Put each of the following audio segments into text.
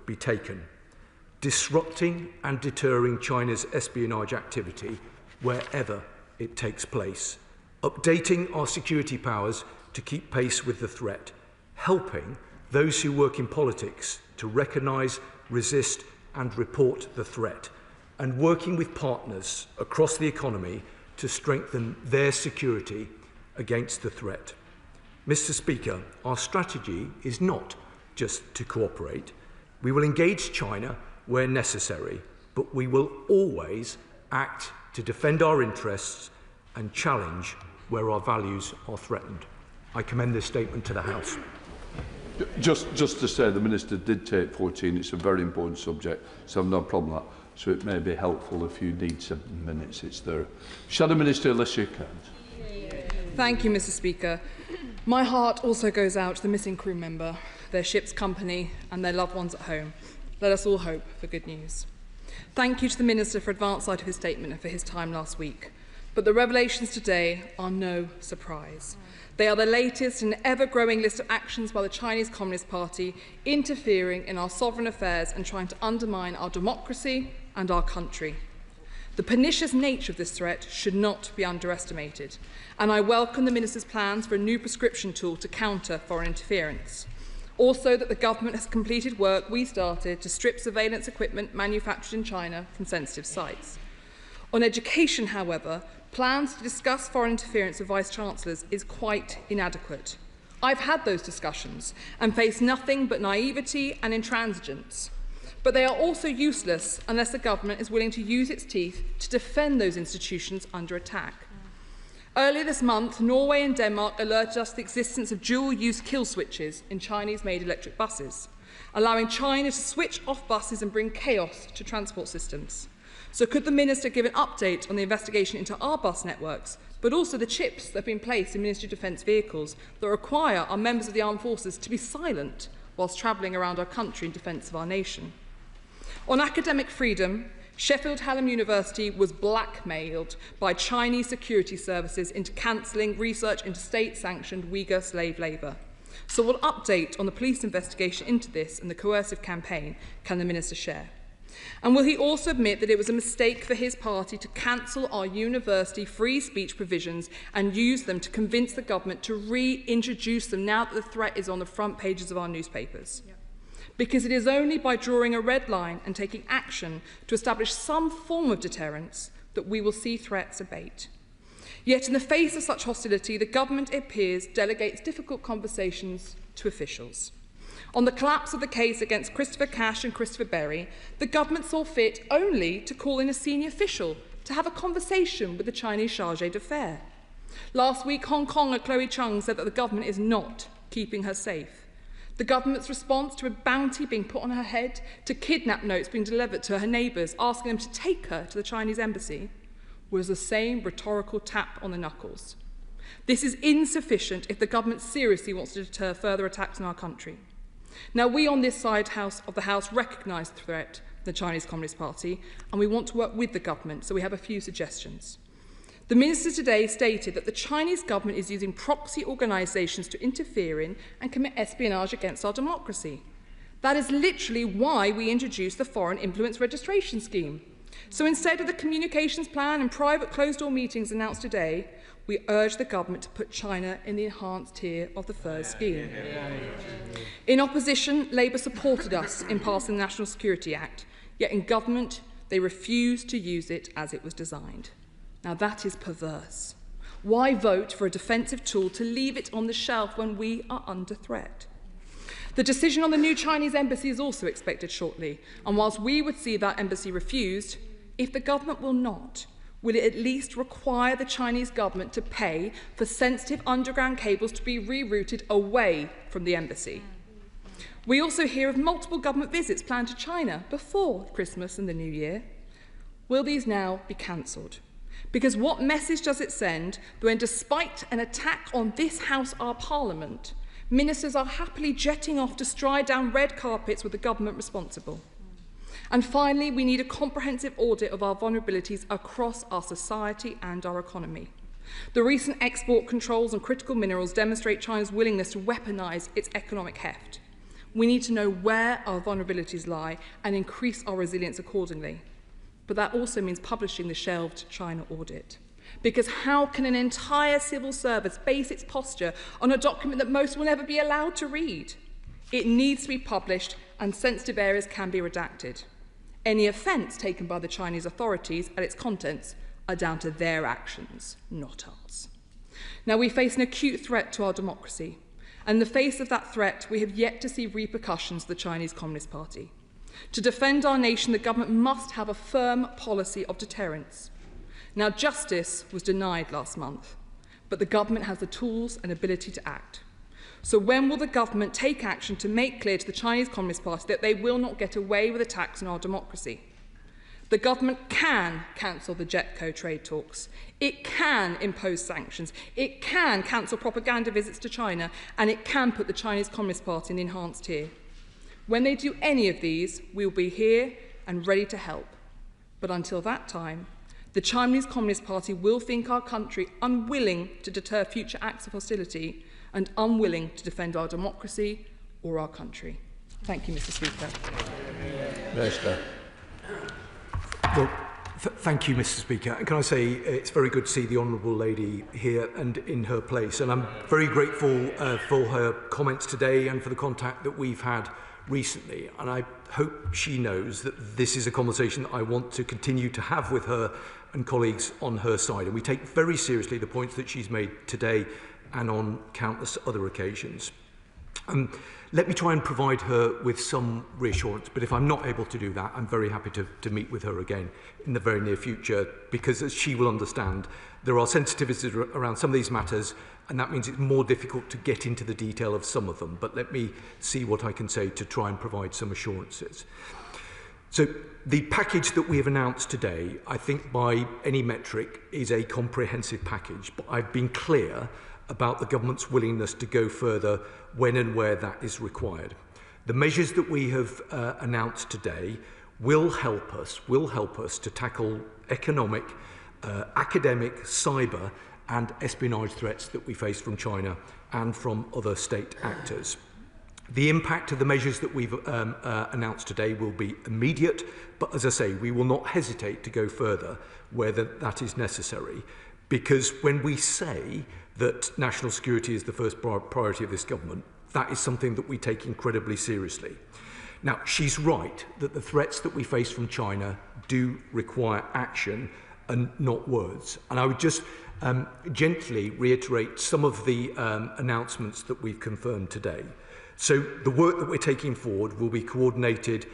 be taken, disrupting and deterring China's espionage activity wherever it takes place, updating our security powers to keep pace with the threat, helping those who work in politics to recognise, resist and report the threat, and working with partners across the economy to strengthen their security against the threat. Mr. Speaker, our strategy is not just to cooperate. We will engage China where necessary, but we will always act to defend our interests and challenge where our values are threatened. I commend this statement to the House. Just to say, the Minister did take 14. It's a very important subject, so I've no problem with that. So it may be helpful if you need 7 minutes. It's there. Shadow Minister Alicia Cairns. Thank you, Mr. Speaker. My heart also goes out to the missing crew member, their ship's company and their loved ones at home. Let us all hope for good news. Thank you to the Minister for advance sight of his statement and for his time last week. But the revelations today are no surprise. They are the latest in an ever-growing list of actions by the Chinese Communist Party interfering in our sovereign affairs and trying to undermine our democracy and our country. The pernicious nature of this threat should not be underestimated, and I welcome the Minister's plans for a new prescription tool to counter foreign interference. Also, that the government has completed work we started to strip surveillance equipment manufactured in China from sensitive sites. On education, however, plans to discuss foreign interference with Vice-Chancellors is quite inadequate. I've had those discussions and face nothing but naivety and intransigence. But they are also useless unless the government is willing to use its teeth to defend those institutions under attack. Earlier this month, Norway and Denmark alerted us to the existence of dual-use kill switches in Chinese-made electric buses, allowing China to switch off buses and bring chaos to transport systems. So could the Minister give an update on the investigation into our bus networks, but also the chips that have been placed in Ministry of Defence vehicles that require our members of the armed forces to be silent whilst travelling around our country in defence of our nation? On academic freedom, Sheffield Hallam University was blackmailed by Chinese security services into cancelling research into state-sanctioned Uyghur slave labour. So what update on the police investigation into this and the coercive campaign can the Minister share? And will he also admit that it was a mistake for his party to cancel our university free speech provisions and use them to convince the government to reintroduce them now that the threat is on the front pages of our newspapers? Yep. Because it is only by drawing a red line and taking action to establish some form of deterrence that we will see threats abate. Yet in the face of such hostility, the government, it appears, delegates difficult conversations to officials. On the collapse of the case against Christopher Cash and Christopher Berry, the government saw fit only to call in a senior official to have a conversation with the Chinese charge d'affaires. Last week, Hong Konger Chloe Chung said that the government is not keeping her safe. The government's response to a bounty being put on her head, to kidnap notes being delivered to her neighbours, asking them to take her to the Chinese embassy, was the same rhetorical tap on the knuckles. This is insufficient if the government seriously wants to deter further attacks on our country. Now, we on this side of the House recognise the threat of the Chinese Communist Party, and we want to work with the government, so we have a few suggestions. The Minister today stated that the Chinese government is using proxy organisations to interfere in and commit espionage against our democracy. That is literally why we introduced the Foreign Influence Registration Scheme. So instead of the communications plan and private closed-door meetings announced today, we urge the government to put China in the enhanced tier of the first scheme. In opposition, Labour supported us in passing the National Security Act, yet in government they refused to use it as it was designed. Now that is perverse. Why vote for a defensive tool to leave it on the shelf when we are under threat? The decision on the new Chinese embassy is also expected shortly, and whilst we would see that embassy refused, if the government will not, will it at least require the Chinese government to pay for sensitive underground cables to be rerouted away from the embassy? We also hear of multiple government visits planned to China before Christmas and the New Year. Will these now be cancelled? Because what message does it send when, despite an attack on this House, our Parliament, ministers are happily jetting off to stride down red carpets with the government responsible? And finally, we need a comprehensive audit of our vulnerabilities across our society and our economy. The recent export controls on critical minerals demonstrate China's willingness to weaponise its economic heft. We need to know where our vulnerabilities lie and increase our resilience accordingly. But that also means publishing the shelved China audit. Because how can an entire civil service base its posture on a document that most will never be allowed to read? It needs to be published, and sensitive areas can be redacted. Any offence taken by the Chinese authorities at its contents are down to their actions, not ours. Now, we face an acute threat to our democracy, and in the face of that threat, we have yet to see repercussions of the Chinese Communist Party. To defend our nation, the government must have a firm policy of deterrence. Now, justice was denied last month, but the government has the tools and ability to act. So when will the government take action to make clear to the Chinese Communist Party that they will not get away with attacks on our democracy? The government can cancel the JETCO trade talks. It can impose sanctions. It can cancel propaganda visits to China, and it can put the Chinese Communist Party in the enhanced tier. When they do any of these, we will be here and ready to help. But until that time, the Chinese Communist Party will think our country unwilling to deter future acts of hostility and unwilling to defend our democracy or our country. Thank you, Mr. Speaker. Minister. Well, thank you, Mr. Speaker. And can I say it's very good to see the Honourable Lady here and in her place. And I'm very grateful for her comments today and for the contact that we've had recently. And I hope she knows that this is a conversation that I want to continue to have with her and colleagues on her side. And we take very seriously the points that she's made today and on countless other occasions. Let me try and provide her with some reassurance, but if I'm not able to do that, I'm very happy to meet with her again in the very near future, because as she will understand, there are sensitivities around some of these matters, and that means it's more difficult to get into the detail of some of them. But let me see what I can say to try and provide some assurances. So the package that we have announced today, I think by any metric, is a comprehensive package, but I've been clear about the government's willingness to go further when and where that is required. The measures that we have announced today will help us to tackle economic, academic, cyber and espionage threats that we face from China and from other state actors. The impact of the measures that we've announced today will be immediate, but as I say, we will not hesitate to go further where that is necessary, because when we say that national security is the first priority of this government, that is something that we take incredibly seriously. Now, she's right that the threats that we face from China do require action and not words. And I would just gently reiterate some of the announcements that we've confirmed today. So the work that we're taking forward will be coordinated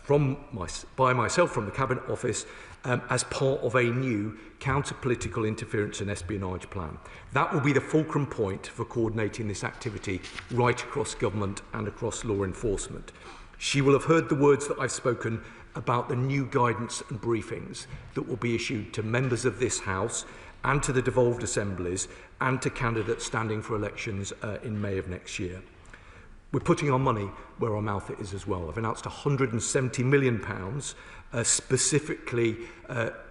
by myself from the Cabinet Office as part of a new counter-political interference and espionage plan. That will be the fulcrum point for coordinating this activity right across government and across law enforcement. She will have heard the words that I've spoken about the new guidance and briefings that will be issued to members of this House and to the devolved assemblies and to candidates standing for elections in May of next year. We're putting our money where our mouth is as well. I've announced £170 million specifically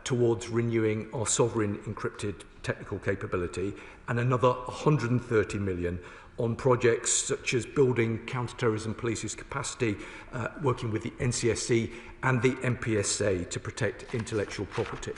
towards renewing our sovereign encrypted technical capability, and another £130 million on projects such as building counter-terrorism police's capacity, working with the NCSC and the MPSA to protect intellectual property.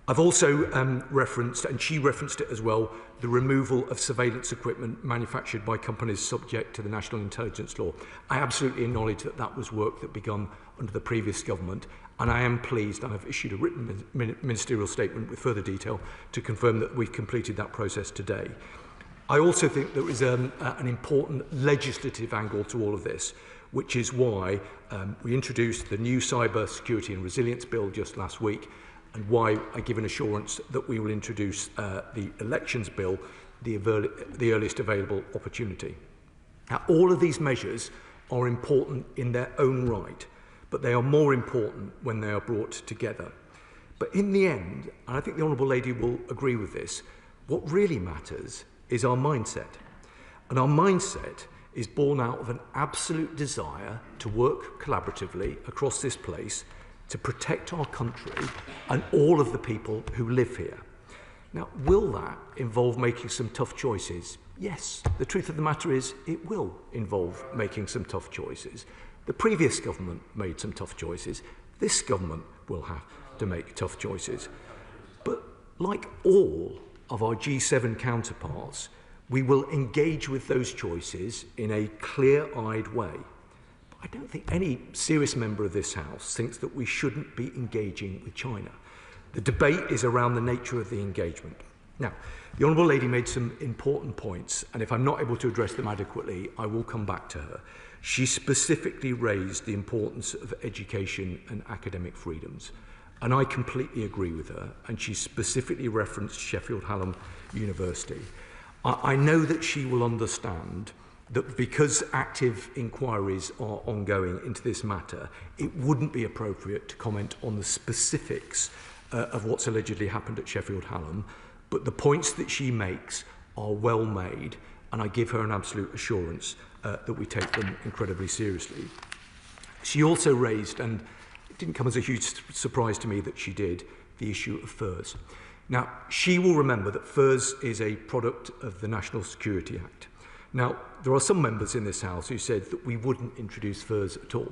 I've also referenced, and she referenced it as well, the removal of surveillance equipment manufactured by companies subject to the National Intelligence Law. I absolutely acknowledge that that was work that began under the previous government, and I am pleased, and I've issued a written ministerial statement with further detail to confirm that we've completed that process today. I also think there is an important legislative angle to all of this, which is why we introduced the new Cyber Security and Resilience Bill just last week, and why I give an assurance that we will introduce the Elections Bill the earliest available opportunity. Now, all of these measures are important in their own right, but they are more important when they are brought together. But in the end, and I think the Honourable Lady will agree with this, what really matters is our mindset. And our mindset is born out of an absolute desire to work collaboratively across this place to protect our country and all of the people who live here. Now, will that involve making some tough choices? Yes, the truth of the matter is it will involve making some tough choices. The previous government made some tough choices. This government will have to make tough choices. But like all of our G7 counterparts, we will engage with those choices in a clear-eyed way. But I don't think any serious member of this House thinks that we shouldn't be engaging with China. The debate is around the nature of the engagement. Now, the Honourable Lady made some important points, and if I'm not able to address them adequately, I will come back to her. She specifically raised the importance of education and academic freedoms, and I completely agree with her, and she specifically referenced Sheffield Hallam University. I know that she will understand that because active inquiries are ongoing into this matter, it wouldn't be appropriate to comment on the specifics of what's allegedly happened at Sheffield Hallam, but the points that she makes are well made, and I give her an absolute assurance that we take them incredibly seriously. She also raised, and it didn't come as a huge surprise to me that she did, the issue of furs. Now, she will remember that furs is a product of the National Security Act. Now, there are some members in this House who said that we wouldn't introduce furs at all.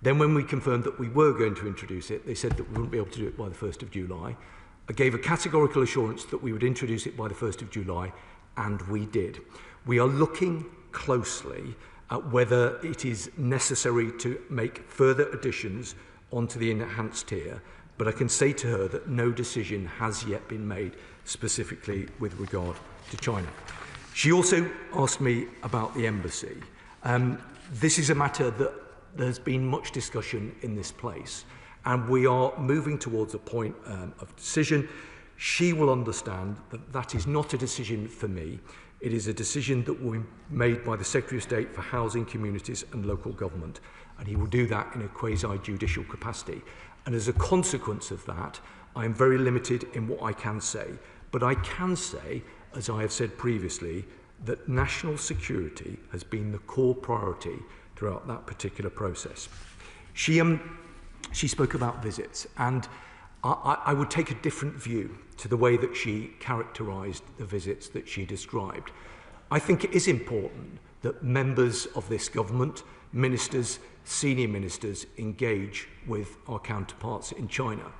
Then when we confirmed that we were going to introduce it, they said that we wouldn't be able to do it by the 1st of July. I gave a categorical assurance that we would introduce it by the 1st of July, and we did. We are looking closely at whether it is necessary to make further additions onto the enhanced tier, but I can say to her that no decision has yet been made specifically with regard to China. She also asked me about the embassy. This is a matter that there's been much discussion in this place, and we are moving towards a point of decision. She will understand that that is not a decision for me. It is a decision that will be made by the Secretary of State for Housing, Communities and Local Government, and he will do that in a quasi-judicial capacity. And as a consequence of that, I am very limited in what I can say. But I can say, as I have said previously, that national security has been the core priority throughout that particular process. She spoke about visits, and I would take a different view to the way that she characterised the visits that she described. I think it is important that members of this government, ministers, senior ministers, engage with our counterparts in China.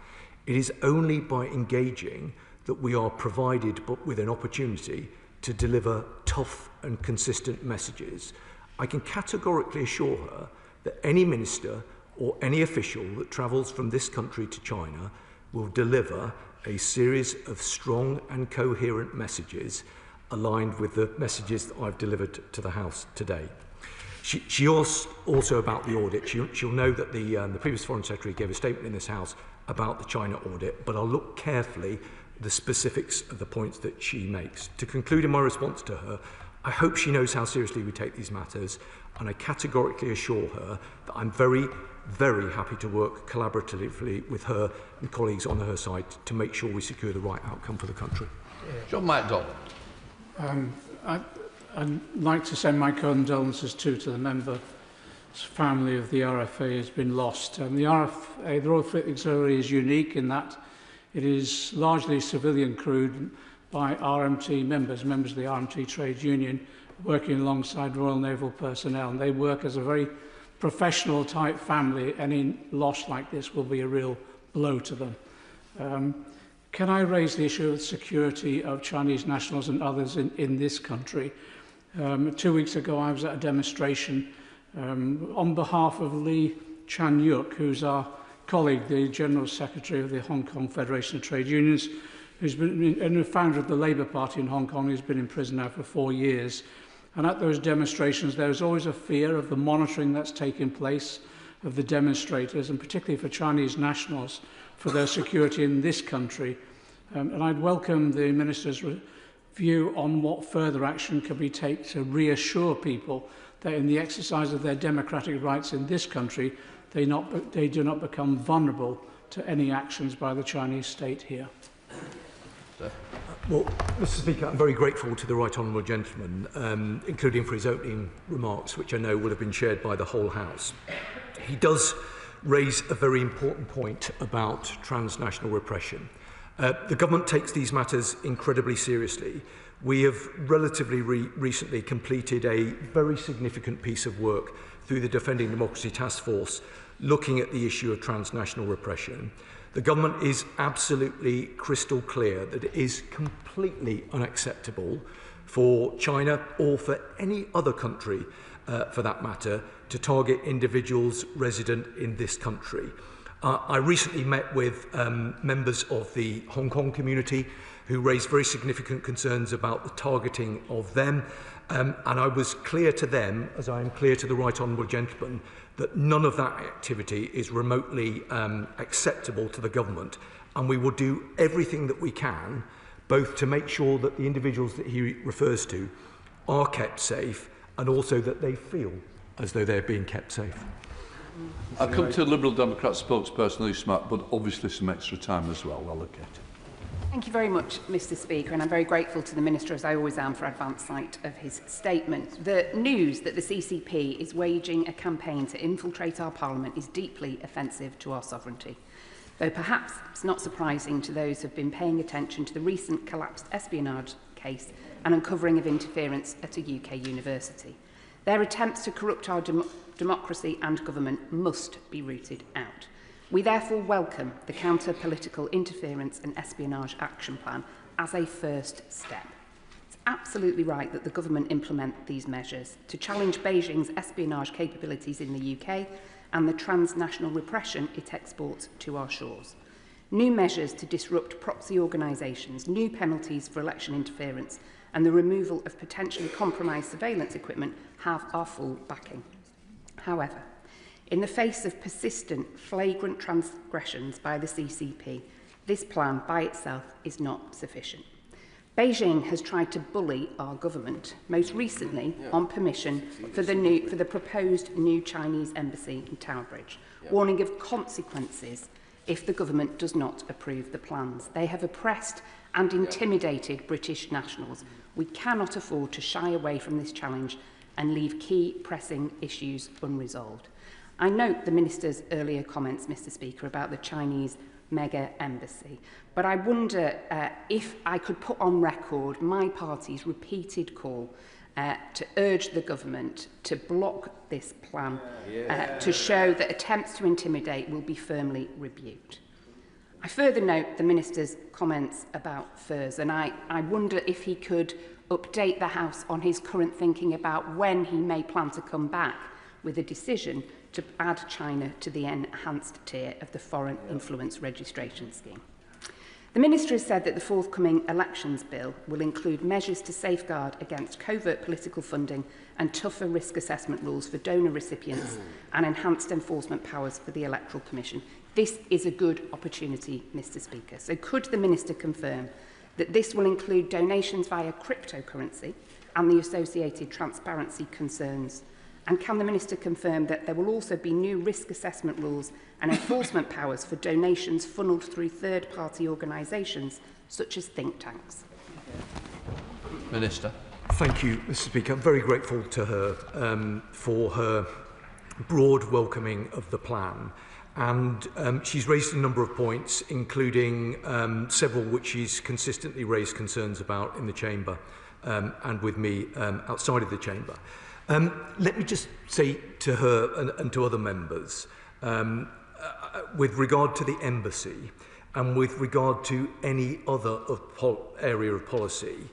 It is only by engaging that we are provided with an opportunity to deliver tough and consistent messages. I can categorically assure her that any minister or any official that travels from this country to China will deliver a series of strong and coherent messages aligned with the messages that I've delivered to the House today. She asked also about the audit. She'll know that the previous Foreign Secretary gave a statement in this House about the China audit, but I'll look carefully at the specifics of the points that she makes. To conclude in my response to her, I hope she knows how seriously we take these matters, and I categorically assure her that I'm very, very happy to work collaboratively with her and colleagues on her side to make sure we secure the right outcome for the country. John MacDonald. I'd like to send my condolences to the member's family of the RFA has been lost. The RFA, the Royal Fleet Auxiliary, is unique in that it is largely civilian crewed by RMT members of the RMT trade union, working alongside Royal Naval personnel. And they work as a very professional type family. Any loss like this will be a real blow to them. Can I raise the issue of security of Chinese nationals and others in this country? 2 weeks ago, I was at a demonstration on behalf of Lee Chan-yuk, who's our colleague, the General Secretary of the Hong Kong Federation of Trade Unions, who's been and the founder of the Labour Party in Hong Kong, who's been in prison now for 4 years. And at those demonstrations, there was always a fear of the monitoring that's taking place of the demonstrators, and particularly for Chinese nationals, for their security in this country. And I'd welcome the Minister's view on what further action can be taken to reassure people that in the exercise of their democratic rights in this country, they do not become vulnerable to any actions by the Chinese state here. Well, Mr. Speaker, I'm very grateful to the Right Honourable Gentleman, including for his opening remarks, which I know will have been shared by the whole House. He does raise a very important point about transnational repression. The government takes these matters incredibly seriously. We have relatively recently completed a very significant piece of work through the Defending Democracy Taskforce looking at the issue of transnational repression. The government is absolutely crystal clear that it is completely unacceptable for China or for any other country, for that matter, to target individuals resident in this country. I recently met with members of the Hong Kong community who raised very significant concerns about the targeting of them. And I was clear to them, as I am clear to the Right Honourable Gentleman, that none of that activity is remotely acceptable to the government. And we will do everything that we can, both to make sure that the individuals that he refers to are kept safe and also that they feel as though they're being kept safe. I'll come to Liberal Democrat spokesperson Lee Smack, but obviously some extra time as well allocated. Thank you very much, Mr Speaker, and I'm very grateful to the Minister, as I always am, for advance sight of his statement. The news that the CCP is waging a campaign to infiltrate our Parliament is deeply offensive to our sovereignty, though perhaps it's not surprising to those who have been paying attention to the recent collapsed espionage case and uncovering of interference at a UK university. Their attempts to corrupt our democracy and government must be rooted out. We therefore welcome the Counter-Political Interference and Espionage Action Plan as a first step. It's absolutely right that the government implement these measures to challenge Beijing's espionage capabilities in the UK and the transnational repression it exports to our shores. New measures to disrupt proxy organisations, new penalties for election interference and the removal of potentially compromised surveillance equipment have our full backing. However, in the face of persistent, flagrant transgressions by the CCP, this plan by itself is not sufficient. Beijing has tried to bully our government, most recently on permission for the proposed new Chinese embassy in Tower Bridge, warning of consequences if the government does not approve the plans. They have oppressed and intimidated British nationals. We cannot afford to shy away from this challenge and leave key pressing issues unresolved. I note the Minister's earlier comments, Mr Speaker, about the Chinese mega embassy, but I wonder if I could put on record my party's repeated call to urge the government to block this plan to show that attempts to intimidate will be firmly rebuked. I further note the Minister's comments about furs, and I wonder if he could update the House on his current thinking about when he may plan to come back with a decision to add China to the enhanced tier of the Foreign Influence Registration Scheme. The Minister has said that the forthcoming elections bill will include measures to safeguard against covert political funding and tougher risk assessment rules for donor recipients and enhanced enforcement powers for the Electoral Commission. This is a good opportunity, Mr Speaker. So could the Minister confirm that this will include donations via cryptocurrency and the associated transparency concerns? And can the Minister confirm that there will also be new risk assessment rules and enforcement powers for donations funnelled through third-party organisations, such as think tanks? Minister. Thank you, Mr Speaker. I'm very grateful to her for her broad welcoming of the plan. And she's raised a number of points, including several which she's consistently raised concerns about in the Chamber and with me outside of the Chamber. Let me just say to her and to other members, with regard to the embassy and with regard to any other area of policy,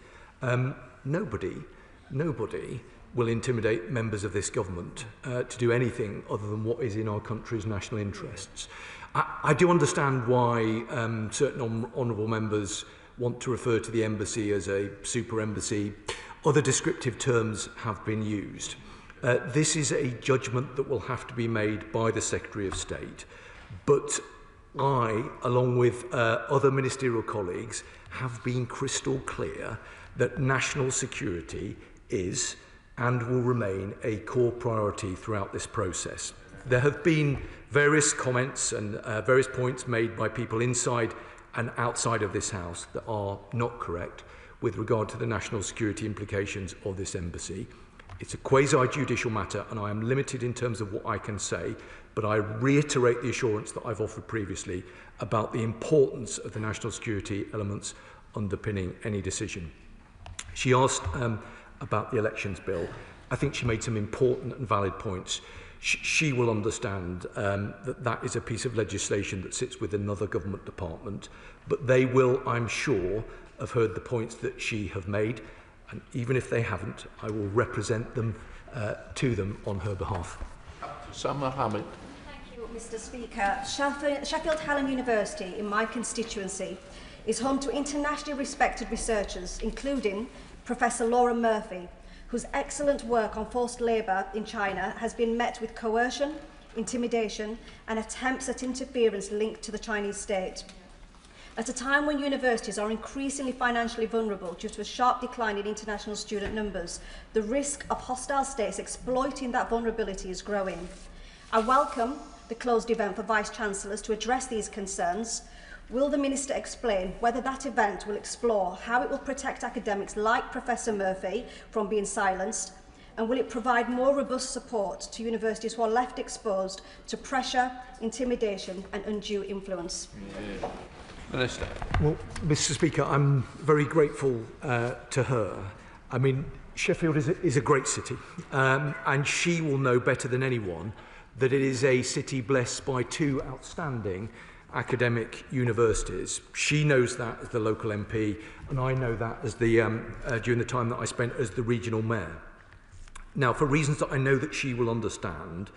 nobody will intimidate members of this government to do anything other than what is in our country's national interests. I do understand why certain honourable members want to refer to the embassy as a super embassy. Other descriptive terms have been used. This is a judgment that will have to be made by the Secretary of State. But I, along with other ministerial colleagues, have been crystal clear that national security is and will remain a core priority throughout this process. There have been various comments and various points made by people inside and outside of this House that are not correct with regard to the national security implications of this embassy. It's a quasi-judicial matter, and I am limited in terms of what I can say, but I reiterate the assurance that I've offered previously about the importance of the national security elements underpinning any decision. She asked about the elections bill. I think she made some important and valid points. She will understand that that is a piece of legislation that sits with another government department, but they will, I'm sure, have heard the points that she have made, and even if they haven't, I will represent them to them on her behalf. Sam Mohammed. Thank you, Mr. Speaker. Sheffield Hallam University, in my constituency, is home to internationally respected researchers, including Professor Laura Murphy, whose excellent work on forced labour in China has been met with coercion, intimidation, and attempts at interference linked to the Chinese state. At a time when universities are increasingly financially vulnerable due to a sharp decline in international student numbers, the risk of hostile states exploiting that vulnerability is growing. I welcome the closed event for Vice-Chancellors to address these concerns. Will the Minister explain whether that event will explore how it will protect academics like Professor Murphy from being silenced, and will it provide more robust support to universities who are left exposed to pressure, intimidation and undue influence? Yeah. Minister. Well, Mr. Speaker, I'm very grateful to her. I mean, Sheffield is a great city, and she will know better than anyone that it is a city blessed by two outstanding academic universities. She knows that as the local MP, and I know that as the during the time that I spent as the regional mayor. Now, for reasons that I know that she will understand,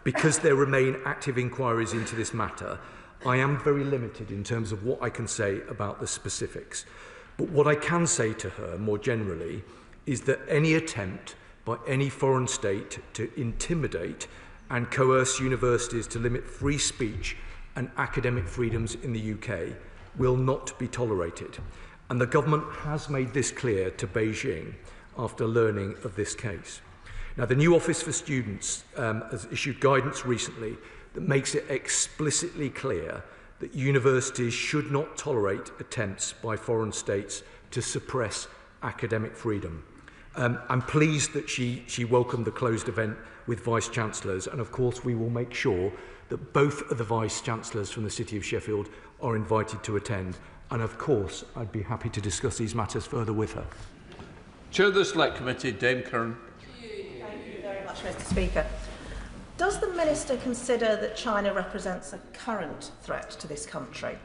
because there remain active inquiries into this matter, I am very limited in terms of what I can say about the specifics. But what I can say to her more generally is that any attempt by any foreign state to intimidate and coerce universities to limit free speech and academic freedoms in the UK will not be tolerated. And the government has made this clear to Beijing after learning of this case. Now, the new Office for Students has issued guidance recently that makes it explicitly clear that universities should not tolerate attempts by foreign states to suppress academic freedom. I'm pleased that she welcomed the closed event with Vice-Chancellors, and of course we will make sure that both of the Vice-Chancellors from the City of Sheffield are invited to attend, and of course I'd be happy to discuss these matters further with her. Chair of the Select Committee, Dame Curran. Thank you very much, Mr. Speaker. Does the Minister consider that China represents a current threat to this country?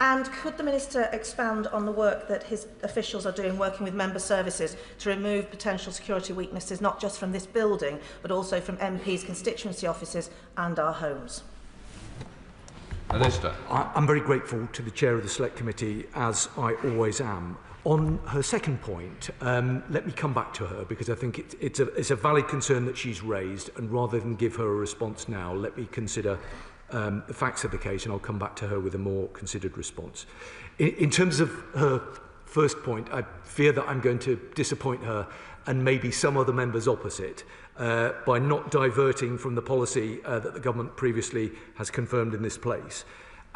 And could the Minister expand on the work that his officials are doing working with member services to remove potential security weaknesses, not just from this building, but also from MPs' constituency offices and our homes? Minister. I'm very grateful to the Chair of the Select Committee, as I always am. On her second point, let me come back to her, because I think it's a valid concern that she's raised, and rather than give her a response now, let me consider the facts of the case, and I'll come back to her with a more considered response. In terms of her first point, I fear that I'm going to disappoint her and maybe some other members opposite by not diverting from the policy that the government previously has confirmed in this place,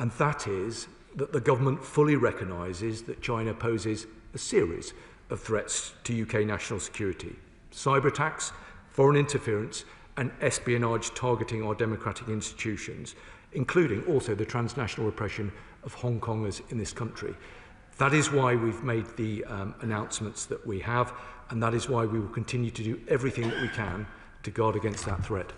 and that is that the government fully recognises that China poses a series of threats to UK national security: cyber attacks, foreign interference and espionage targeting our democratic institutions, including also the transnational repression of Hong Kongers in this country. That is why we've made the announcements that we have, and that is why we will continue to do everything that we can to guard against that threat.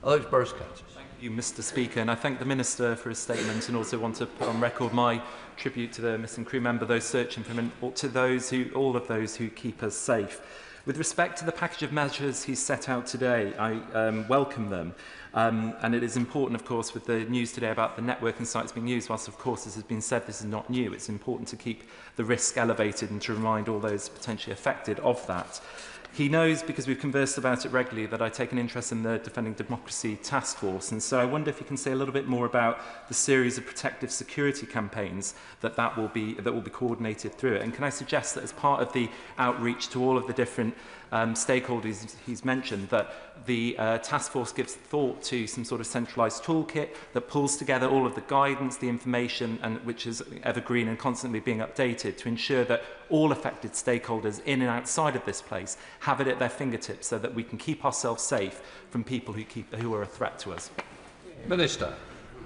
Alex Burskett. Thank you, Mr. Speaker, and I thank the Minister for his statement, and also want to put on record my tribute to the missing crew member, those searching for him, and to all of those who keep us safe. With respect to the package of measures he's set out today, I welcome them. And it is important, of course, with the news today about the networking sites being used, whilst, of course, as has been said, this is not new. It's important to keep the risk elevated and to remind all those potentially affected of that. He knows, because we've conversed about it regularly, that I take an interest in the Defending Democracy Taskforce, and so I wonder if you can say a little bit more about the series of protective security campaigns that will be coordinated through it. And can I suggest that as part of the outreach to all of the different stakeholders he's mentioned, that the task force gives thought to some sort of centralised toolkit that pulls together all of the guidance, the information, and which is evergreen and constantly being updated to ensure that all affected stakeholders in and outside of this place have it at their fingertips so that we can keep ourselves safe from people who are a threat to us. Minister.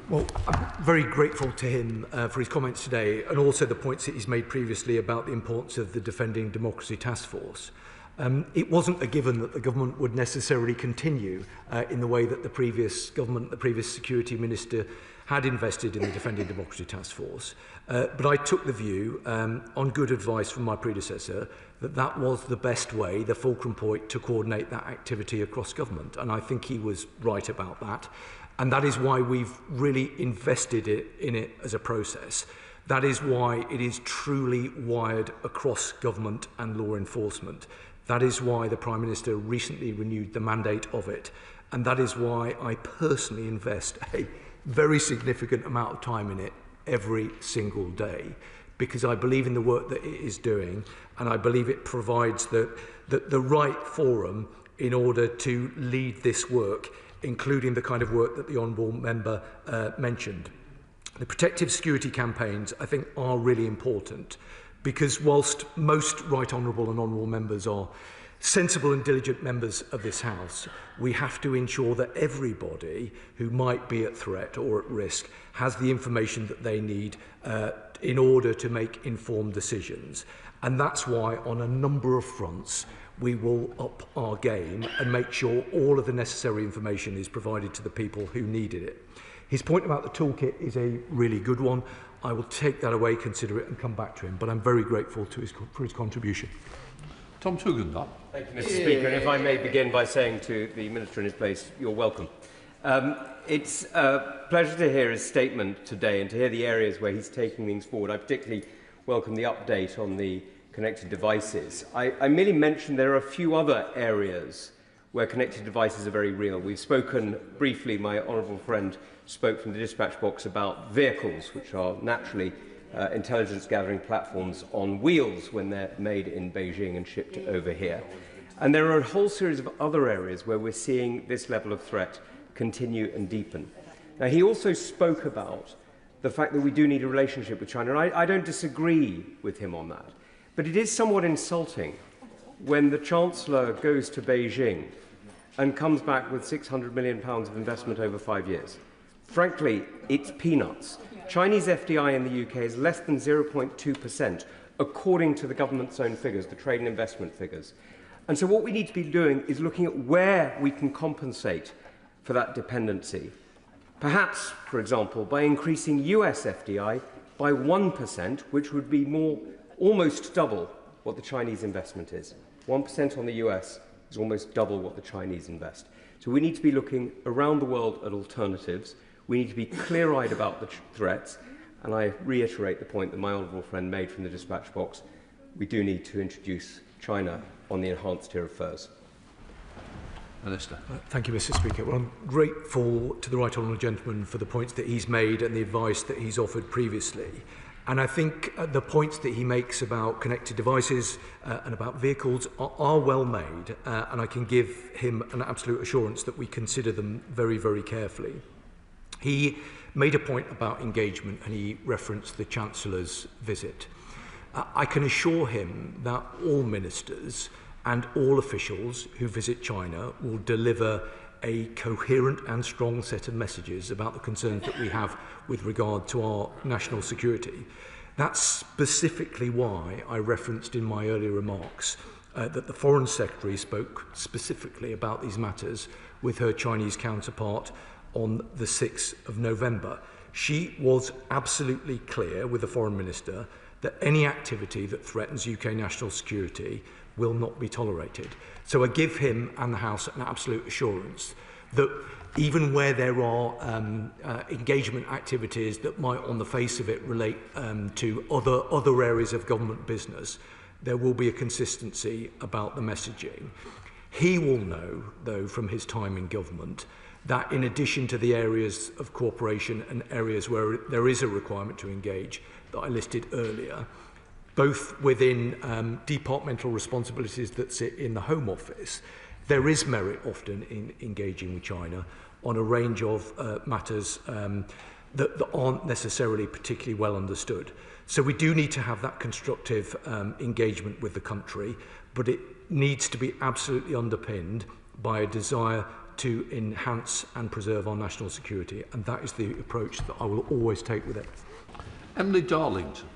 Well, I'm very grateful to him for his comments today, and also the points that he's made previously about the importance of the Defending Democracy Taskforce. It wasn't a given that the government would necessarily continue in the way that the previous government, the previous security minister, had invested in the Defending Democracy Taskforce. But I took the view, on good advice from my predecessor, that that was the best way, the fulcrum point, to coordinate that activity across government. And I think he was right about that. And that is why we've really invested in it as a process. That is why it is truly wired across government and law enforcement. That is why the Prime Minister recently renewed the mandate of it. And that is why I personally invest a very significant amount of time in it every single day, because I believe in the work that it is doing, and I believe it provides the right forum in order to lead this work, including the kind of work that the Honourable Member mentioned. The protective security campaigns, I think, are really important, because whilst most Right Honourable and Honourable Members are sensible and diligent members of this House, we have to ensure that everybody who might be at threat or at risk has the information that they need in order to make informed decisions. And that's why, on a number of fronts, we will up our game and make sure all of the necessary information is provided to the people who needed it. His point about the toolkit is a really good one. I will take that away, consider it, and come back to him. But I'm very grateful for his contribution. Tom Tugendhat. Thank you, Mr. Speaker. And if I may begin by saying to the Minister in his place, you're welcome. It's a pleasure to hear his statement today and to hear the areas where he's taking things forward. I particularly welcome the update on the connected devices. I merely mentioned there are a few other areas where connected devices are very real. We've spoken briefly, my honourable friend spoke from the dispatch box about vehicles, which are naturally intelligence gathering platforms on wheels when they're made in Beijing and shipped over here. And there are a whole series of other areas where we're seeing this level of threat continue and deepen. Now, he also spoke about the fact that we do need a relationship with China, and I don't disagree with him on that. But it is somewhat insulting when the Chancellor goes to Beijing and comes back with £600 million of investment over 5 years. Frankly, it's peanuts. Chinese FDI in the UK is less than 0.2%, according to the government's own figures, the trade and investment figures. And so what we need to be doing is looking at where we can compensate for that dependency. Perhaps, for example, by increasing US FDI by 1%, which would be almost double what the Chinese investment is. 1% on the US is almost double what the Chinese invest. So we need to be looking around the world at alternatives. We need to be clear-eyed about the threats. And I reiterate the point that my honourable friend made from the dispatch box. We do need to introduce China on the enhanced tier of furs. Minister. Thank you, Mr. Speaker. Well, I'm grateful to the Right Honourable Gentleman for the points that he's made and the advice that he's offered previously. And I think the points that he makes about connected devices and about vehicles are well made, and I can give him an absolute assurance that we consider them very, very carefully. He made a point about engagement, and he referenced the Chancellor's visit. I can assure him that all ministers and all officials who visit China will deliver a coherent and strong set of messages about the concerns that we have with regard to our national security. That's specifically why I referenced in my earlier remarks that the Foreign Secretary spoke specifically about these matters with her Chinese counterpart on the 6th of November. She was absolutely clear with the Foreign Minister that any activity that threatens UK national security will not be tolerated. So I give him and the House an absolute assurance that even where there are engagement activities that might on the face of it relate to other areas of government business, there will be a consistency about the messaging. He will know, though, from his time in government, that in addition to the areas of cooperation and areas where there is a requirement to engage that I listed earlier, both within departmental responsibilities that sit in the Home Office. There is merit often in engaging with China on a range of matters that aren't necessarily particularly well understood. So we do need to have that constructive engagement with the country, but it needs to be absolutely underpinned by a desire to enhance and preserve our national security, and that is the approach that I will always take with it. Emily Darlington.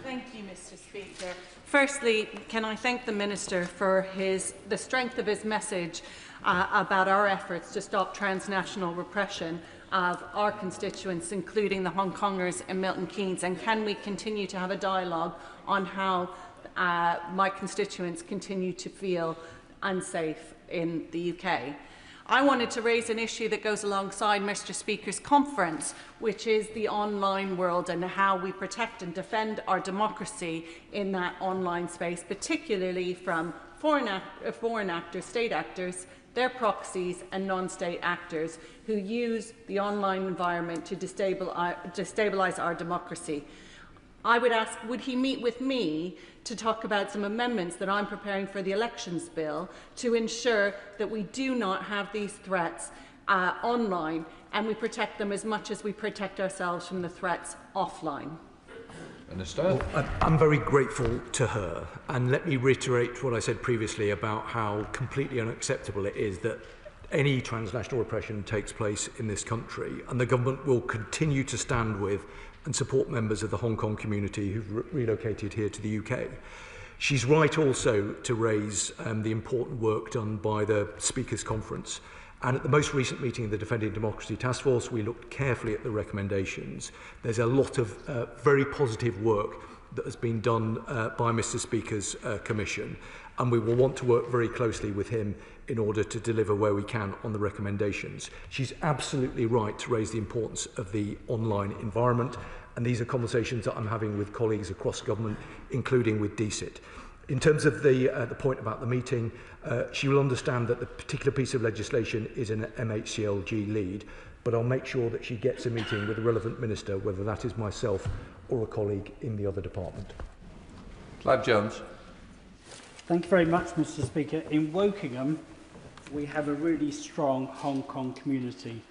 Thank you, Mr. Speaker. Firstly, can I thank the Minister for the strength of his message about our efforts to stop transnational repression of our constituents, including the Hong Kongers and Milton Keynes, and can we continue to have a dialogue on how my constituents continue to feel unsafe in the UK. I wanted to raise an issue that goes alongside Mr. Speaker's conference, which is the online world and how we protect and defend our democracy in that online space, particularly from foreign actors, state actors, their proxies and non-state actors who use the online environment to destabilise our democracy. I would ask, would he meet with me to talk about some amendments that I'm preparing for the elections bill to ensure that we do not have these threats online and we protect them as much as we protect ourselves from the threats offline? Minister. Well, I'm very grateful to her, and let me reiterate what I said previously about how completely unacceptable it is that any transnational repression takes place in this country, and the government will continue to stand with and support members of the Hong Kong community who've relocated here to the UK. She's right also to raise the important work done by the Speakers' Conference. And at the most recent meeting of the Defending Democracy Taskforce, we looked carefully at the recommendations. There's a lot of very positive work that has been done by Mr. Speaker's Commission, and we will want to work very closely with him in order to deliver where we can on the recommendations. She's absolutely right to raise the importance of the online environment, and these are conversations that I'm having with colleagues across government, including with DCIT. In terms of the point about the meeting, she will understand that the particular piece of legislation is an MHCLG lead, but I'll make sure that she gets a meeting with the relevant minister, whether that is myself or a colleague in the other department. Clive Jones. Thank you very much, Mr. Speaker. In Wokingham, we have a really strong Hong Kong community.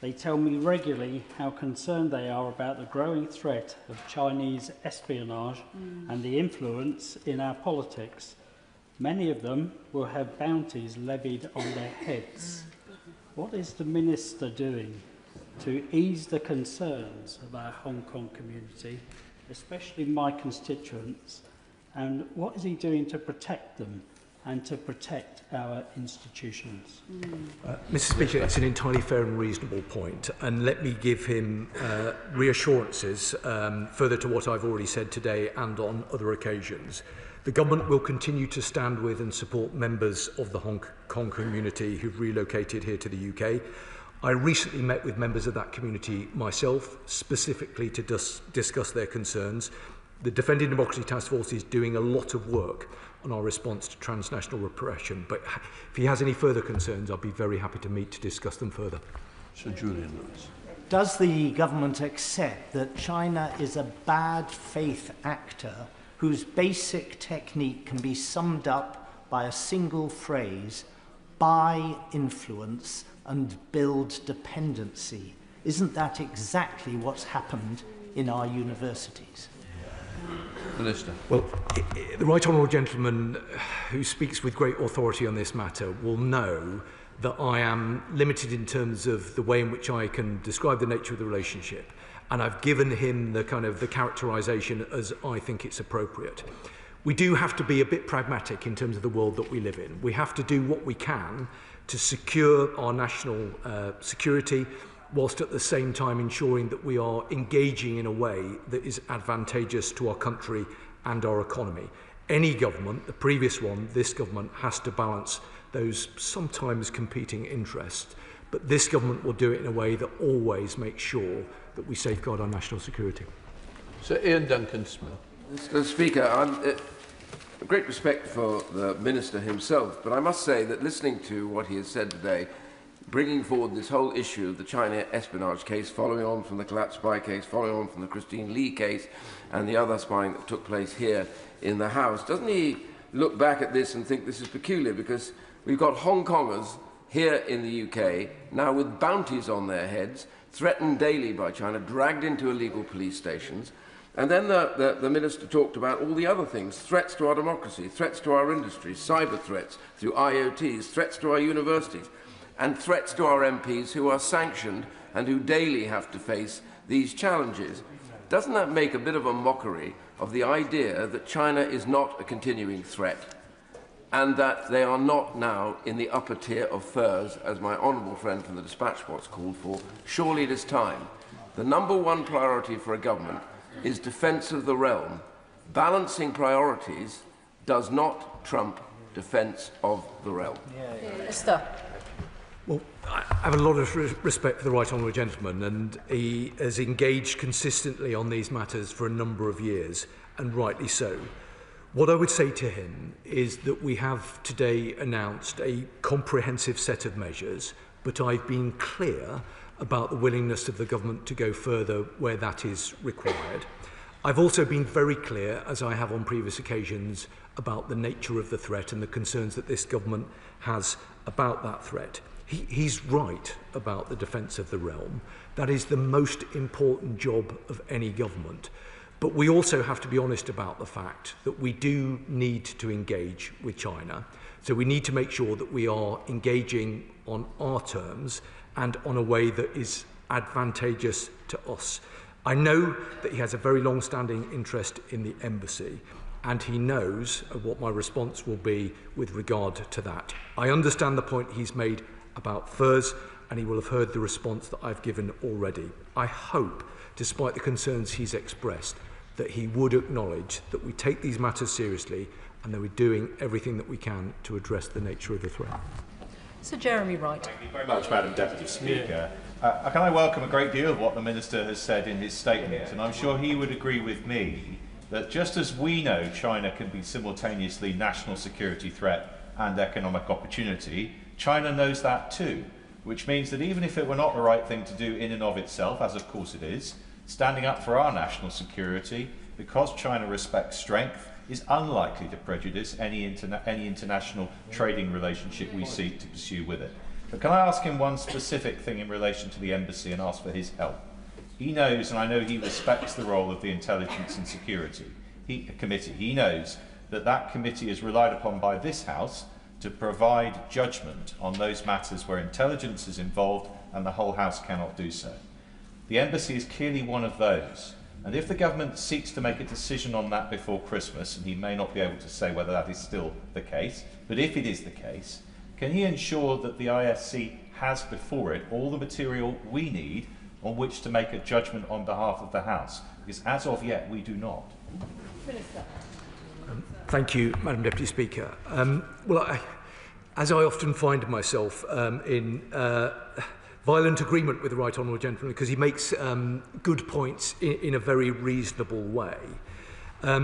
They tell me regularly how concerned they are about the growing threat of Chinese espionage and the influence in our politics. Many of them will have bounties levied on their heads. What is the Minister doing to ease the concerns of our Hong Kong community, especially my constituents, and what is he doing to protect them and to protect our institutions? Mr. Speaker, it's an entirely fair and reasonable point, and let me give him reassurances further to what I've already said today and on other occasions. The government will continue to stand with and support members of the Hong Kong community who've relocated here to the UK. I recently met with members of that community myself, specifically to discuss their concerns. The Defending Democracy Taskforce is doing a lot of work on our response to transnational repression, but if he has any further concerns, I'll be very happy to meet to discuss them further. Sir Julian Lewis. Does the government accept that China is a bad faith actor whose basic technique can be summed up by a single phrase, buy influence and build dependency? Isn't that exactly what's happened in our universities? Minister. Well, the right honourable gentleman who speaks with great authority on this matter will know that I am limited in terms of the way in which I can describe the nature of the relationship, and I've given him the characterisation as I think it's appropriate. We do have to be a bit pragmatic in terms of the world that we live in. We have to do what we can to secure our national security, whilst at the same time ensuring that we are engaging in a way that is advantageous to our country and our economy. Any government, the previous one, this government, has to balance those sometimes competing interests, but this government will do it in a way that always makes sure that we safeguard our national security. Sir Ian Duncan-Smith. Mr. Speaker, I'm great respect for the Minister himself, but I must say that listening to what he has said today, bringing forward this whole issue of the China espionage case, following on from the collapse spy case, following on from the Christine Lee case, and the other spying that took place here in the House. Doesn't he look back at this and think this is peculiar? Because we've got Hong Kongers here in the UK, now with bounties on their heads, threatened daily by China, dragged into illegal police stations. And then the Minister talked about all the other things, threats to our democracy, threats to our industry, cyber threats through IoTs, threats to our universities, and threats to our MPs who are sanctioned and who daily have to face these challenges. Doesn't that make a bit of a mockery of the idea that China is not a continuing threat and that they are not now in the upper tier of furs, as my honourable friend from the Dispatch Box called for? Surely it is time. The number one priority for a government is defence of the realm. Balancing priorities does not trump defence of the realm. Minister. Well, I have a lot of respect for the right honourable gentleman, and he has engaged consistently on these matters for a number of years, and rightly so. What I would say to him is that we have today announced a comprehensive set of measures, but I've been clear about the willingness of the government to go further where that is required. I've also been very clear, as I have on previous occasions, about the nature of the threat and the concerns that this government has about that threat. He's right about the defence of the realm. That is the most important job of any government. But we also have to be honest about the fact that we do need to engage with China. So we need to make sure that we are engaging on our terms and on a way that is advantageous to us. I know that he has a very long-standing interest in the embassy, and he knows what my response will be with regard to that. I understand the point he's made about furs, and he will have heard the response that I've given already. I hope, despite the concerns he's expressed, that he would acknowledge that we take these matters seriously and that we're doing everything that we can to address the nature of the threat. Sir Jeremy Wright. Thank you very much, Madam Deputy Speaker. Can I welcome a great deal of what the Minister has said in his statement, and I'm sure he would agree with me that just as we know China can be simultaneously national security threat and economic opportunity, China knows that too, which means that even if it were not the right thing to do in and of itself, as of course it is, standing up for our national security, because China respects strength, is unlikely to prejudice any international trading relationship we seek to pursue with it. But can I ask him one specific thing in relation to the embassy and ask for his help? He knows, and I know he respects the role of the Intelligence and Security Committee. He knows that that committee is relied upon by this House to provide judgment on those matters where intelligence is involved and the whole House cannot do so. The embassy is clearly one of those. And if the government seeks to make a decision on that before Christmas, and he may not be able to say whether that is still the case, but if it is the case, can he ensure that the ISC has before it all the material we need on which to make a judgment on behalf of the House? Because as of yet, we do not. Minister. Thank you, Madam Deputy Speaker. As I often find myself in violent agreement with the right honourable gentleman, because he makes good points in a very reasonable way. I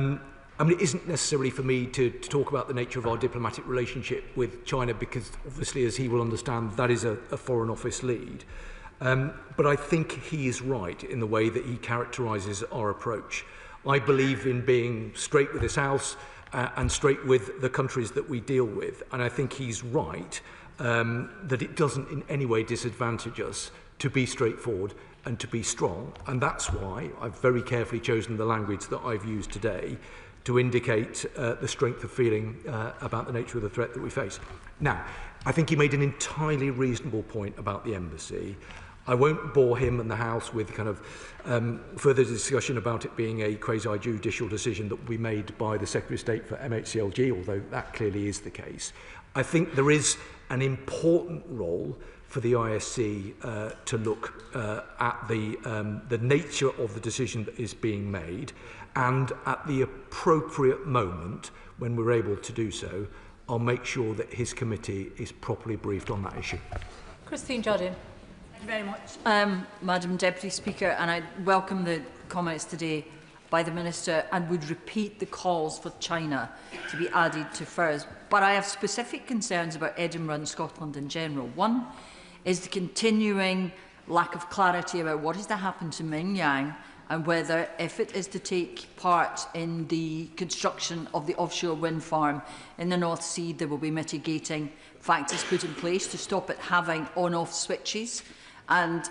mean, it isn't necessarily for me to talk about the nature of our diplomatic relationship with China, because obviously, as he will understand, that is a Foreign Office lead. But I think he is right in the way that he characterises our approach. I believe in being straight with this House and straight with the countries that we deal with. And I think he's right that it doesn't in any way disadvantage us to be straightforward and to be strong. And that's why I've very carefully chosen the language that I've used today to indicate the strength of feeling about the nature of the threat that we face. Now, I think he made an entirely reasonable point about the embassy. I won't bore him and the House with kind of further discussion about it being a quasi-judicial decision that will be made by the Secretary of State for MHCLG, although that clearly is the case. I think there is an important role for the ISC to look at the nature of the decision that is being made, and at the appropriate moment, when we're able to do so, I'll make sure that his committee is properly briefed on that issue. Christine Jardine. Thank you very much, Madam Deputy Speaker, and I welcome the comments today by the Minister and would repeat the calls for China to be added to FIRS. But I have specific concerns about Edinburgh and Scotland in general. One is the continuing lack of clarity about what is to happen to Mingyang and whether, if it is to take part in the construction of the offshore wind farm in the North Sea, there will be mitigating factors put in place to stop it having on-off switches and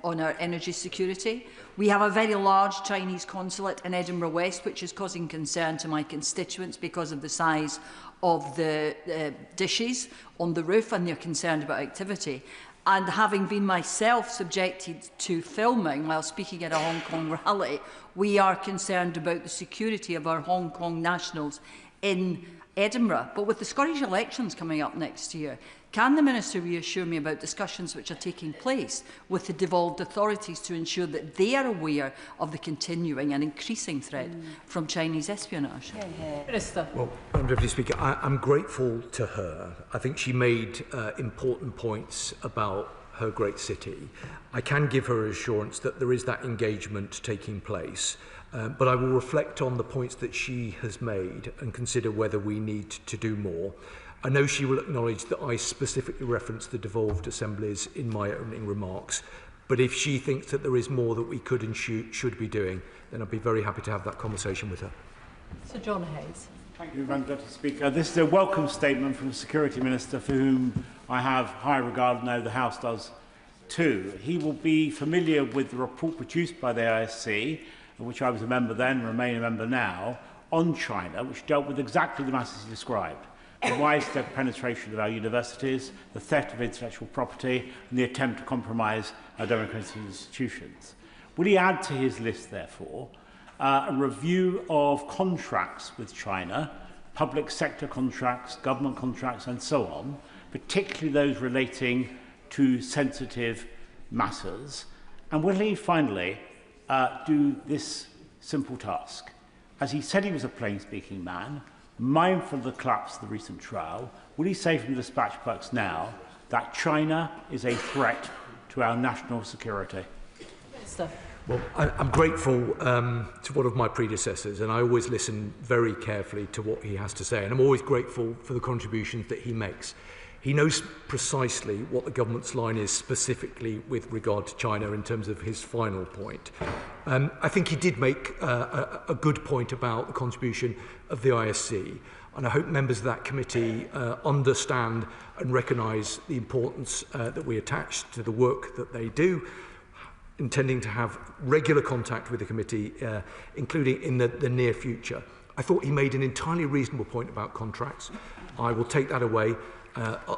on our energy security. We have a very large Chinese consulate in Edinburgh West, which is causing concern to my constituents because of the size of the dishes on the roof, and they're concerned about activity. And having been myself subjected to filming while speaking at a Hong Kong rally, we are concerned about the security of our Hong Kong nationals in Edinburgh. But with the Scottish elections coming up next year, can the Minister reassure me about discussions which are taking place with the devolved authorities to ensure that they are aware of the continuing and increasing threat from Chinese espionage? Minister. Well, Madam Deputy Speaker, I'm grateful to her. I think she made important points about her great city. I can give her assurance that there is that engagement taking place, but I will reflect on the points that she has made and consider whether we need to do more. I know she will acknowledge that I specifically referenced the devolved assemblies in my opening remarks, but if she thinks that there is more that we could and should be doing, then I'd be very happy to have that conversation with her. Sir John Hayes. Thank you, Madam Deputy Speaker. This is a welcome statement from the Security Minister, for whom I have high regard, now the House does too. He will be familiar with the report produced by the ISC, of which I was a member then, remain a member now, on China, which dealt with exactly the matters he described. The widespread penetration of our universities, the theft of intellectual property, and the attempt to compromise our democratic institutions. Will he add to his list, therefore, a review of contracts with China, public sector contracts, government contracts, and so on, particularly those relating to sensitive matters? And will he finally do this simple task? As he said he was a plain-speaking man, mindful of the collapse of the recent trial, will he say from the dispatch box now that China is a threat to our national security? Minister. Well, I'm grateful to one of my predecessors, and I always listen very carefully to what he has to say, and I'm always grateful for the contributions that he makes. He knows precisely what the government's line is specifically with regard to China in terms of his final point. I think he did make a good point about the contribution of the ISC, and I hope members of that committee understand and recognise the importance that we attach to the work that they do, intending to have regular contact with the committee, including in the near future. I thought he made an entirely reasonable point about contracts. I will take that away,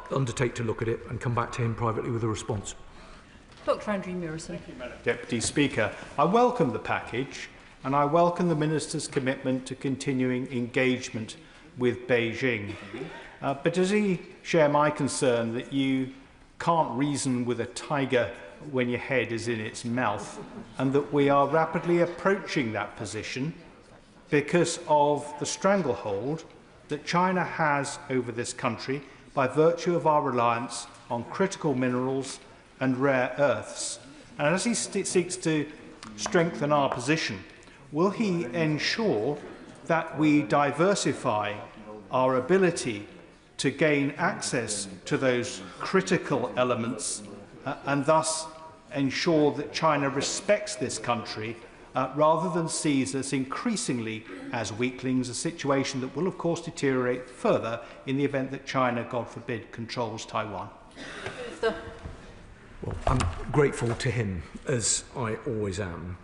undertake to look at it, and come back to him privately with a response. Dr. Andrew Murison. Thank you, Madam Deputy Speaker. I welcome the package, and I welcome the Minister's commitment to continuing engagement with Beijing. But does he share my concern that you can't reason with a tiger when your head is in its mouth, and that we are rapidly approaching that position because of the stranglehold that China has over this country by virtue of our reliance on critical minerals and rare earths? And as he seeks to strengthen our position, will he ensure that we diversify our ability to gain access to those critical elements and thus ensure that China respects this country rather than sees us increasingly as weaklings, a situation that will of course deteriorate further in the event that China, God forbid, controls Taiwan? Minister. Well, I'm grateful to him, as I always am.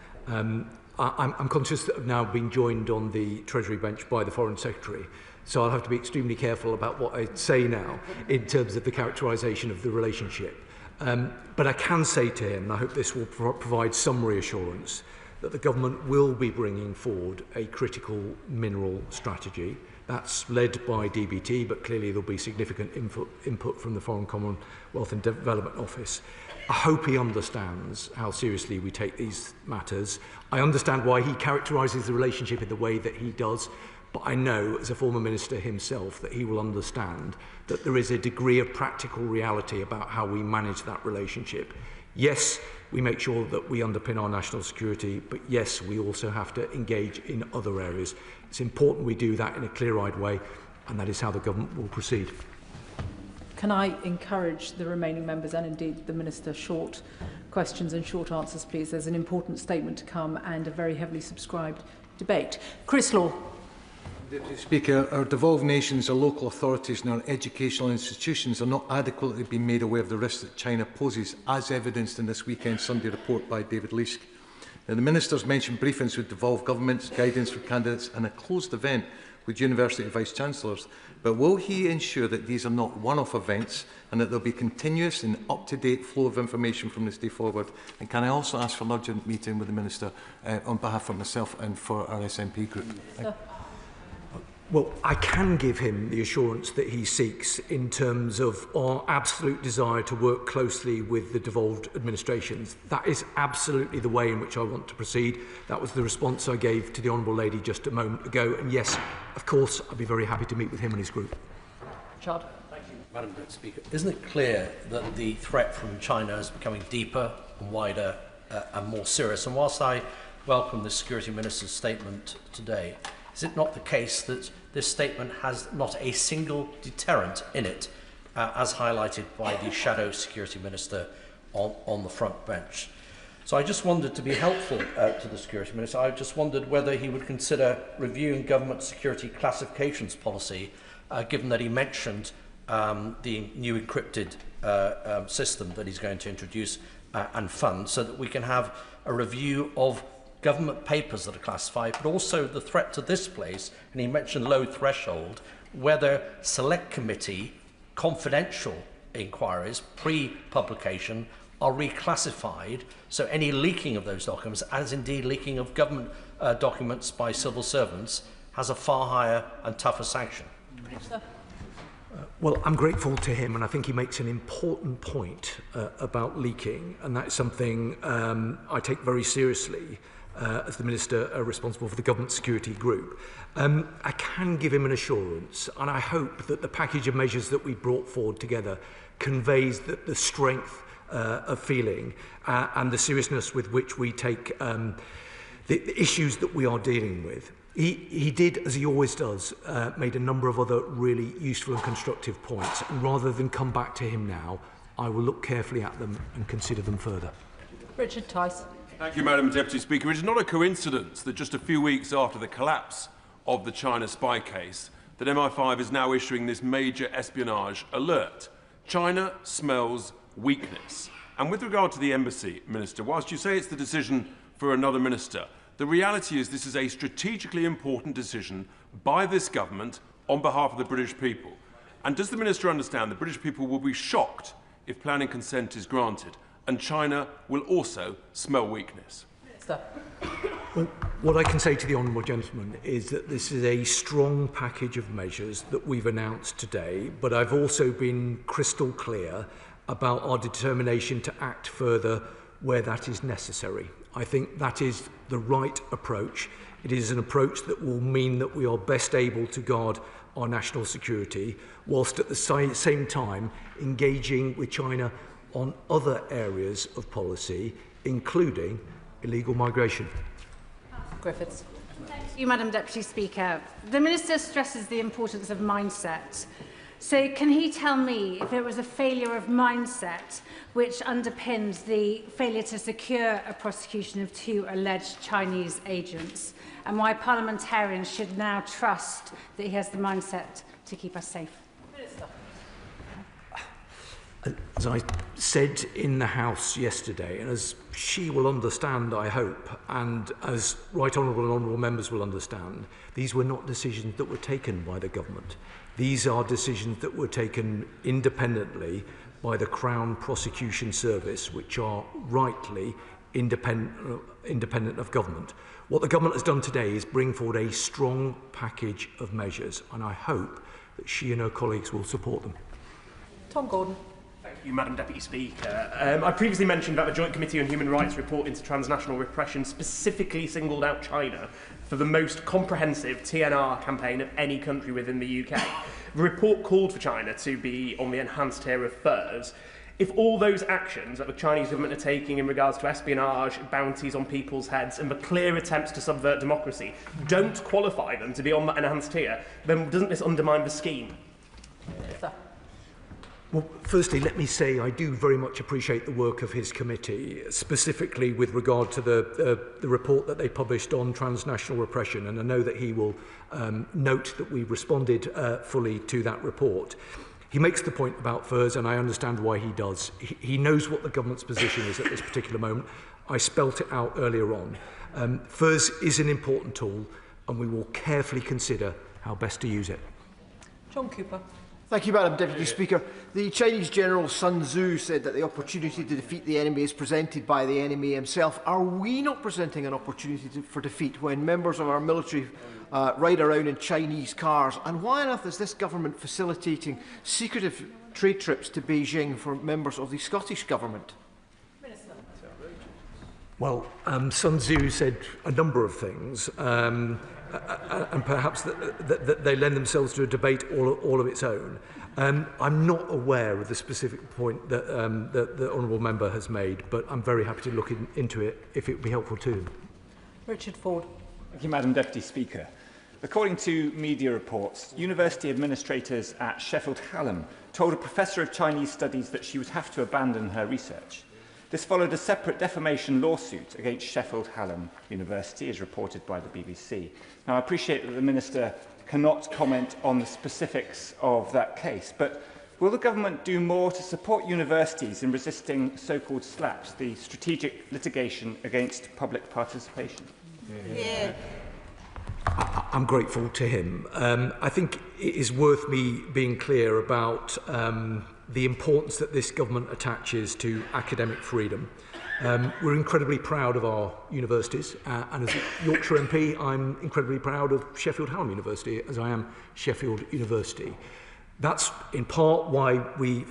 I'm conscious that I've now been joined on the Treasury bench by the Foreign Secretary, so I'll have to be extremely careful about what I say now in terms of the characterisation of the relationship. But I can say to him, and I hope this will provide some reassurance, that the government will be bringing forward a critical mineral strategy. That's led by DBT, but clearly there'll be significant input from the Foreign Commonwealth and Development Office. I hope he understands how seriously we take these matters. I understand why he characterises the relationship in the way that he does, but I know, as a former minister himself, that he will understand that there is a degree of practical reality about how we manage that relationship. Yes, we make sure that we underpin our national security, but yes, we also have to engage in other areas. It's important we do that in a clear-eyed way, and that is how the government will proceed. Can I encourage the remaining members and indeed the Minister short questions and short answers, please? There's an important statement to come and a very heavily subscribed debate. Chris Law. Deputy Speaker, our devolved nations, our local authorities and our educational institutions are not adequately being made aware of the risks that China poses, as evidenced in this weekend's Sunday report by David Leask. Now, the Ministers mentioned briefings with devolved governments, guidance for candidates and a closed event with University Vice-Chancellors, but will he ensure that these are not one-off events and that there will be continuous and up-to-date flow of information from this day forward? And can I also ask for an urgent meeting with the Minister on behalf of myself and for our SNP group? Well, I can give him the assurance that he seeks in terms of our absolute desire to work closely with the devolved administrations. That is absolutely the way in which I want to proceed. That was the response I gave to the Honourable Lady just a moment ago. And yes, of course, I'd be very happy to meet with him and his group. Chad. Thank you, Madam Speaker. Isn't it clear that the threat from China is becoming deeper and wider and more serious? And whilst I welcome the Security Minister's statement today, is it not the case that this statement has not a single deterrent in it, as highlighted by the Shadow Security Minister on the front bench? So I just wondered, to be helpful to the Security Minister, I just wondered whether he would consider reviewing government security classifications policy, given that he mentioned the new encrypted system that he's going to introduce and fund, so that we can have a review of government papers that are classified, but also the threat to this place, and he mentioned low threshold, whether select committee confidential inquiries pre-publication are reclassified, so any leaking of those documents, as indeed leaking of government documents by civil servants, has a far higher and tougher sanction. Well, I'm grateful to him, and I think he makes an important point about leaking, and that's something I take very seriously as the Minister responsible for the Government Security Group. I can give him an assurance, and I hope that the package of measures that we brought forward together conveys the strength of feeling and the seriousness with which we take the issues that we are dealing with. He did, as he always does, made a number of other really useful and constructive points, and rather than come back to him now, I will look carefully at them and consider them further. Richard Tice. Thank you, Madam Deputy Speaker. It is not a coincidence that just a few weeks after the collapse of the China spy case, that MI5 is now issuing this major espionage alert. China smells weakness. And with regard to the embassy, Minister, whilst you say it's the decision for another minister, the reality is this is a strategically important decision by this government on behalf of the British people. And does the Minister understand the British people will be shocked if planning consent is granted, and China will also smell weakness? Well, what I can say to the Honourable Gentleman is that this is a strong package of measures that we've announced today, but I've also been crystal clear about our determination to act further where that is necessary. I think that is the right approach. It is an approach that will mean that we are best able to guard our national security, whilst at the same time engaging with China on other areas of policy, including illegal migration. Griffiths. Thank you, Madam Deputy Speaker. The Minister stresses the importance of mindset. So can he tell me if it was a failure of mindset which underpinned the failure to secure a prosecution of 2 alleged Chinese agents, and why parliamentarians should now trust that he has the mindset to keep us safe? As I said in the House yesterday, and as she will understand, I hope, and as Right Honourable and Honourable Members will understand, these were not decisions that were taken by the government. These are decisions that were taken independently by the Crown Prosecution Service, which are rightly independent of government. What the government has done today is bring forward a strong package of measures, and I hope that she and her colleagues will support them. Tom Gordon. Thank you, Madam Deputy Speaker. I previously mentioned that the Joint Committee on Human Rights report into transnational repression specifically singled out China for the most comprehensive TNR campaign of any country within the UK. The report called for China to be on the enhanced tier of FIRS. If all those actions that the Chinese government are taking in regards to espionage, bounties on people's heads, and the clear attempts to subvert democracy don't qualify them to be on that enhanced tier, then doesn't this undermine the scheme? Well, firstly, let me say I do very much appreciate the work of his committee, specifically with regard to the report that they published on transnational repression, and I know that he will note that we responded fully to that report. He makes the point about FIRS, and I understand why he does. He knows what the government's position is at this particular moment. I spelt it out earlier on. FIRS is an important tool, and we will carefully consider how best to use it. John Cooper. Thank you, Madam Deputy Speaker. The Chinese General Sun Tzu said that the opportunity to defeat the enemy is presented by the enemy himself. Are we not presenting an opportunity for defeat when members of our military ride around in Chinese cars? And why on earth is this government facilitating secretive trade trips to Beijing for members of the Scottish Government? Well, Sun Tzu said a number of things. And perhaps that they lend themselves to a debate all of its own. I'm not aware of the specific point that the honourable member has made, but I'm very happy to look into it if it would be helpful to him. Richard Ford. Thank you, Madam Deputy Speaker. According to media reports, university administrators at Sheffield Hallam told a professor of Chinese studies that she would have to abandon her research. This followed a separate defamation lawsuit against Sheffield Hallam University, as reported by the BBC. Now, I appreciate that the Minister cannot comment on the specifics of that case, but will the government do more to support universities in resisting so-called SLAPs, the strategic litigation against public participation? Yeah. I'm grateful to him. I think it is worth me being clear about the importance that this government attaches to academic freedom. We're incredibly proud of our universities, and as a Yorkshire MP, I'm incredibly proud of Sheffield Hallam University, as I am Sheffield University. That's in part why we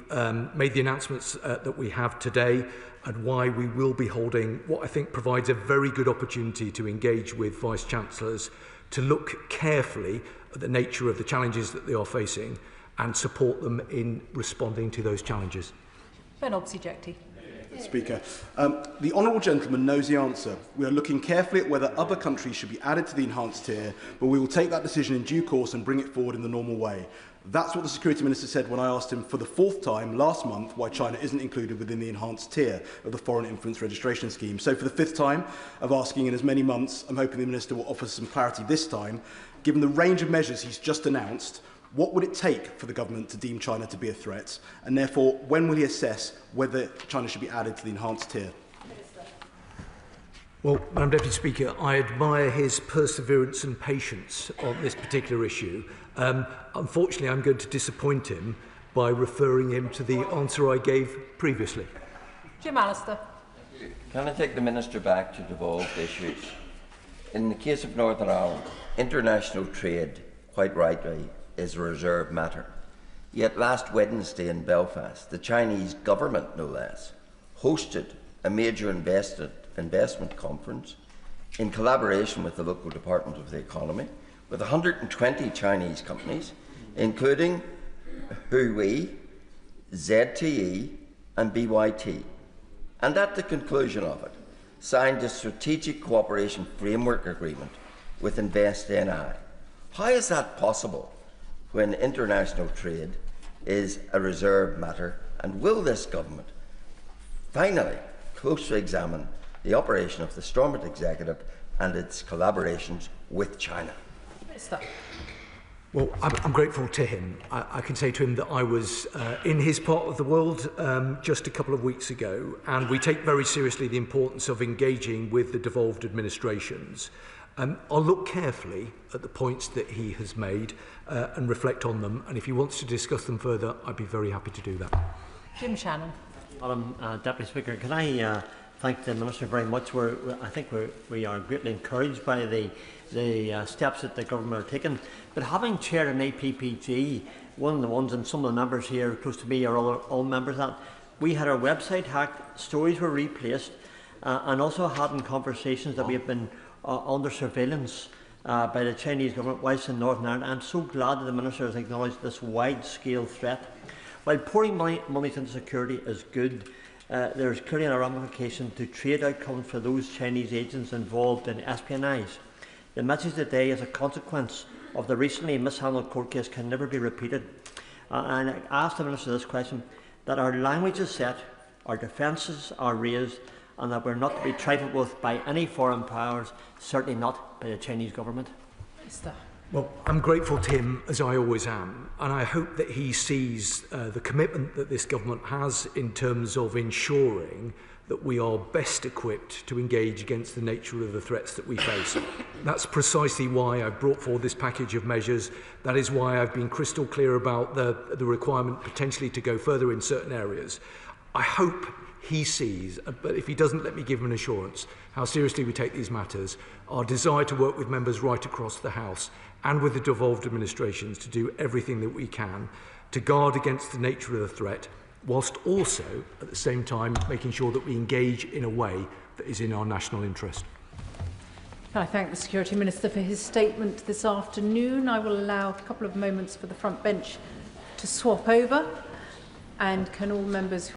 made the announcements that we have today, and why we will be holding what I think provides a very good opportunity to engage with Vice-Chancellors to look carefully at the nature of the challenges that they are facing and support them in responding to those challenges. Ben Obsi-Jecti. Speaker. The honourable gentleman knows the answer. We are looking carefully at whether other countries should be added to the enhanced tier, but we will take that decision in due course and bring it forward in the normal way. That's what the Security Minister said when I asked him for the 4th time last month why China isn't included within the enhanced tier of the Foreign Influence Registration Scheme. So for the 5th time of asking in as many months, I'm hoping the Minister will offer some clarity this time. Given the range of measures he's just announced, what would it take for the government to deem China to be a threat? And therefore, when will he assess whether China should be added to the enhanced tier? Well, Madam Deputy Speaker, I admire his perseverance and patience on this particular issue. Unfortunately, I'm going to disappoint him by referring him to the answer I gave previously. Jim Allister. Can I take the Minister back to devolved issues? In the case of Northern Ireland, international trade, quite rightly, is a reserved matter. Yet last Wednesday in Belfast, the Chinese government, no less, hosted a major investment conference in collaboration with the local Department of the Economy, with 120 Chinese companies, including Huawei, ZTE and BYT. And at the conclusion of it, signed a strategic cooperation framework agreement with InvestNI. How is that possible when international trade is a reserved matter? And will this government finally closely examine the operation of the Stormont Executive and its collaborations with China? Minister. Well, I'm grateful to him. I can say to him that I was in his part of the world just a couple of weeks ago, and we take very seriously the importance of engaging with the devolved administrations. I'll look carefully at the points that he has made and reflect on them, and if he wants to discuss them further, I'd be very happy to do that. Jim Shannon. Madam Deputy Speaker, can I thank the Minister very much. I think we are greatly encouraged by the steps that the government are taking. But having chaired an APPG, one of the ones, and some of the members here close to me are all members of that, we had our website hacked, stories were replaced, and also having conversations that we have been under surveillance by the Chinese government whilst in Northern Ireland. I'm so glad that the Minister has acknowledged this wide-scale threat. While pouring money into security is good, there is clearly a ramification to trade outcomes for those Chinese agents involved in espionage. The message today, as a consequence of the recently mishandled court case, can never be repeated. And I asked the Minister this question, that our language is set, our defences are raised, and that we're not to be trifled with by any foreign powers, certainly not by the Chinese government. Well, I'm grateful to him, as I always am, and I hope that he sees the commitment that this government has in terms of ensuring that we are best equipped to engage against the nature of the threats that we face. That's precisely why I've brought forward this package of measures. That is why I've been crystal clear about the requirement potentially to go further in certain areas. I hope he sees, but if he doesn't, let me give him an assurance, how seriously we take these matters, our desire to work with members right across the House and with the devolved administrations to do everything that we can to guard against the nature of the threat, whilst also, at the same time, making sure that we engage in a way that is in our national interest. I thank the Security Minister for his statement this afternoon. I will allow a couple of moments for the front bench to swap over, and can all members